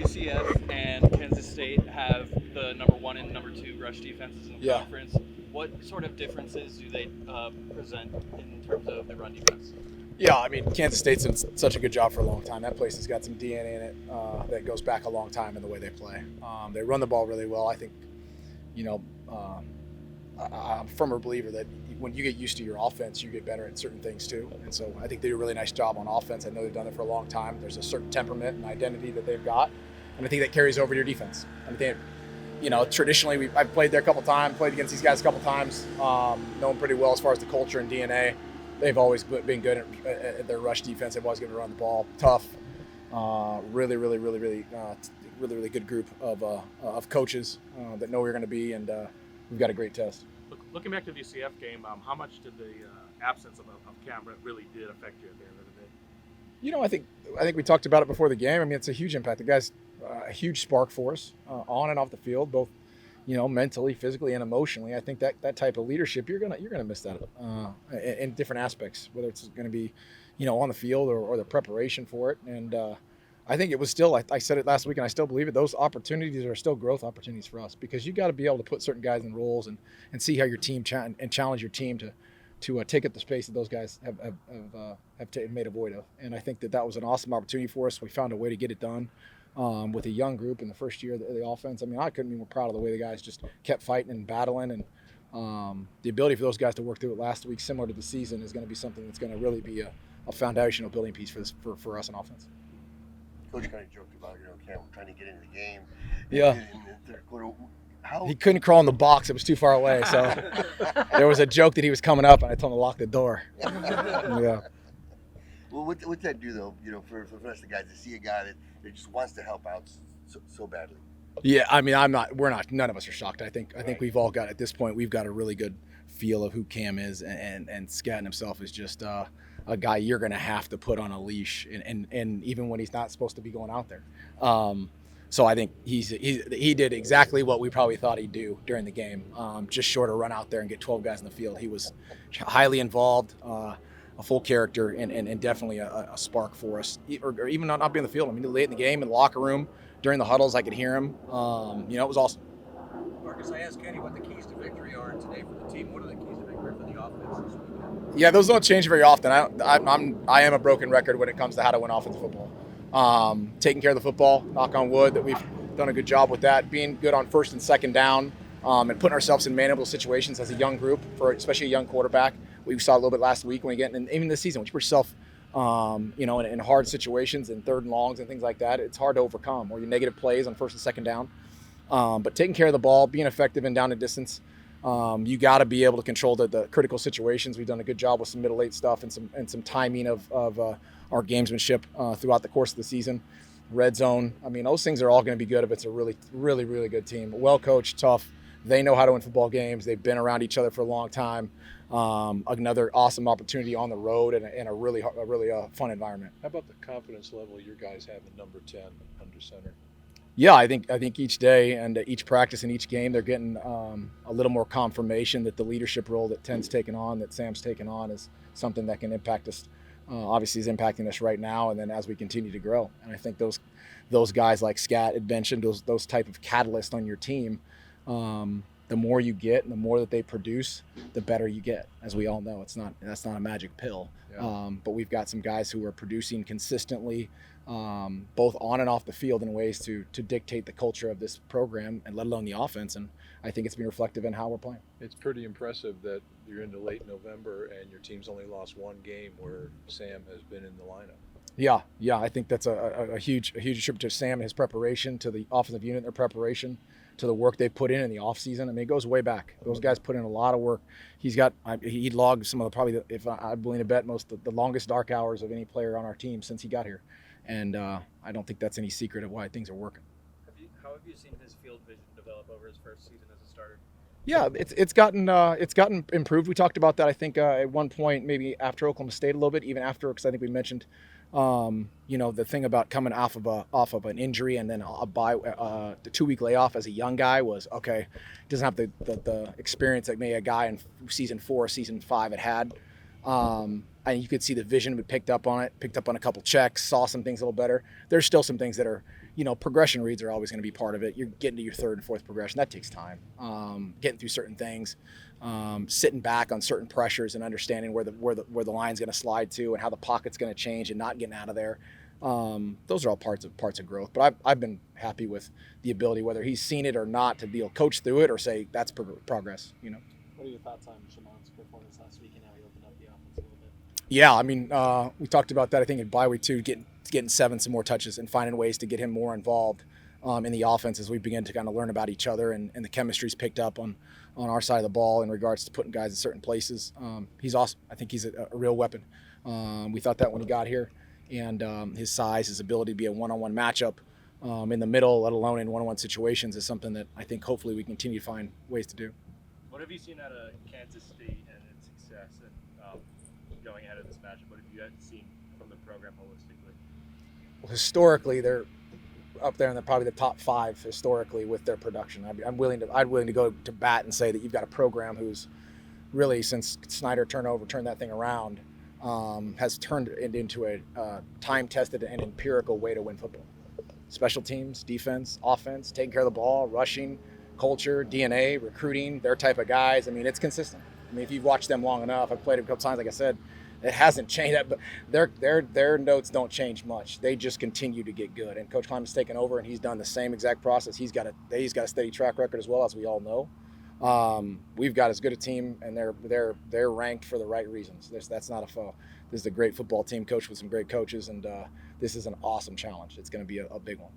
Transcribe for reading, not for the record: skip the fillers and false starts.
UCF and Kansas State have the number 1 and number 2 rush defenses in the conference. What sort of differences do they present in terms of the run defense? Yeah, I mean, Kansas State's done such a good job for a long time. That place has got some DNA in it that goes back a long time in the way they play. They run the ball really well. I think, I'm a firmer believer that when you get used to your offense, you get better at certain things too. And so I think they do a really nice job on offense. I know they've done it for a long time. There's a certain temperament and identity that they've got, and I think that carries over to your defense. I think, traditionally I've played there a couple times, played against these guys a couple times, know them pretty well as far as the culture and DNA. They've always been good at their rush defense. They've always given to run the ball, tough, really good group of coaches that know where you're going to be, and we've got a great test. Looking back to the UCF game, how much did the absence of Cam really did affect you at the end of the day? I think we talked about it before the game. I mean, it's a huge impact. The guy's a huge spark for us on and off the field, both mentally, physically, and emotionally. I think that type of leadership, you're gonna miss that in different aspects, whether it's going to be, on the field or the preparation for it. And I think it was still, I said it last week, and I still believe it. Those opportunities are still growth opportunities for us, because you got to be able to put certain guys in roles and see how your team and challenge your team to take up the space that those guys have made a void of. And I think that was an awesome opportunity for us. We found a way to get it done. With a young group in the first year of the offense. I mean, I couldn't be more proud of the way the guys just kept fighting and battling, and the ability for those guys to work through it last week, similar to the season, is going to be something that's going to really be a foundational building piece for us in offense. Coach kind of joked about, Cam trying to get into the game. Yeah. In the third quarter. He couldn't crawl in the box. It was too far away. So there was a joke that he was coming up, and I told him to lock the door. Yeah. Well, what's that do, though, for the rest of the guys to see a guy that just wants to help out so badly? Yeah, I mean, none of us are shocked. I think we've all got, at this point, we've got a really good feel of who Cam is, and Scatton himself is just a guy you're going to have to put on a leash, and even when he's not supposed to be going out there. So I think he did exactly what we probably thought he'd do during the game, just short of run out there and get 12 guys in the field. He was highly involved, a full character, and definitely a spark for us, or even not being in the field. I mean, late in the game, in the locker room, during the huddles, I could hear him. It was awesome. Marcus, I asked Kenny what the keys to victory are today for the team. What are the keys to victory for the offense this weekend? Yeah, those don't change very often. I am a broken record when it comes to how to win offensive football. Taking care of the football, knock on wood, that we've done a good job with that. Being good on first and second down, and putting ourselves in manageable situations as a young group, for especially a young quarterback. We saw a little bit last week when we get in, even this season, when you put yourself, in hard situations and third and longs and things like that, it's hard to overcome, or your negative plays on first and second down. But taking care of the ball, being effective in down and distance, you got to be able to control the critical situations. We've done a good job with some middle late stuff and some timing of our gamesmanship throughout the course of the season. Red zone. I mean, those things are all going to be good if it's a really, really, really good team. Well coached, tough. They know how to win football games. They've been around each other for a long time. Another awesome opportunity on the road and a really fun environment. How about the confidence level your guys have in number 10 under center? Yeah, I think each day and each practice and each game, they're getting a little more confirmation that the leadership role that Ten's taken on, that Sam's taken on, is something that can impact us. Obviously, is impacting us right now, and then as we continue to grow. And I think those guys like Scat had mentioned, those type of catalysts on your team. The more you get and the more that they produce, the better you get. As we all know, that's not a magic pill. Yeah. But we've got some guys who are producing consistently, both on and off the field, in ways to dictate the culture of this program, and let alone the offense. And I think it's been reflective in how we're playing. It's pretty impressive that you're into late November and your team's only lost one game where Sam has been in the lineup. Yeah, I think that's a huge attribute to Sam and his preparation, to the offensive unit, their preparation, to the work they put in the offseason. I mean, it goes way back. Those guys put in a lot of work. He logged some of if I'm willing to bet, most of the longest dark hours of any player on our team since he got here. And I don't think that's any secret of why things are working. How have you seen his field vision develop over his first season as a starter? Yeah, it's gotten improved. We talked about that, I think, at one point, maybe after Oklahoma State a little bit, even after, because I think we mentioned, the thing about coming off of an injury and then the 2-week layoff as a young guy was, okay, doesn't have the experience that maybe a guy in season 4, season 5 had. And you could see the vision, we picked up on a couple checks, saw some things a little better. There's still some things that are, progression reads are always going to be part of it. You're getting to your third and fourth progression. That takes time. Getting through certain things, sitting back on certain pressures and understanding where the line's going to slide to and how the pocket's going to change and not getting out of there. Those are all parts of growth. But I've been happy with the ability, whether he's seen it or not, to be able to coach through it or say that's progress. What are your thoughts on Shamon's performance last week and how he opened up the offense a little bit? Yeah, I mean, we talked about that, I think, in bye week too, getting some more touches and finding ways to get him more involved in the offense as we begin to kind of learn about each other, and the chemistry's picked up on our side of the ball in regards to putting guys in certain places. He's awesome. I think he's a real weapon. We thought that when he got here, and his size, his ability to be a one-on-one matchup in the middle, let alone in one-on-one situations, is something that I think hopefully we continue to find ways to do. What have you seen out of Kansas State and its success and going ahead of this matchup? What have you seen from the program holistically? Well, historically, they're up there in probably the top 5 historically with their production. I'm willing to go to bat and say that you've got a program who's really, since Snyder turned that thing around, has turned it into a time-tested and empirical way to win football. Special teams, defense, offense, taking care of the ball, rushing, culture, DNA, recruiting, their type of guys. I mean, it's consistent. I mean, if you've watched them long enough, I've played them a couple times, like I said, it hasn't changed. But their notes don't change much. They just continue to get good. And Coach Kleiman's taken over, and he's done the same exact process. He's got a steady track record as well, as we all know. We've got as good a team, and they're ranked for the right reasons. That's not a foe. This is a great football team, coached with some great coaches, and this is an awesome challenge. It's going to be a big one.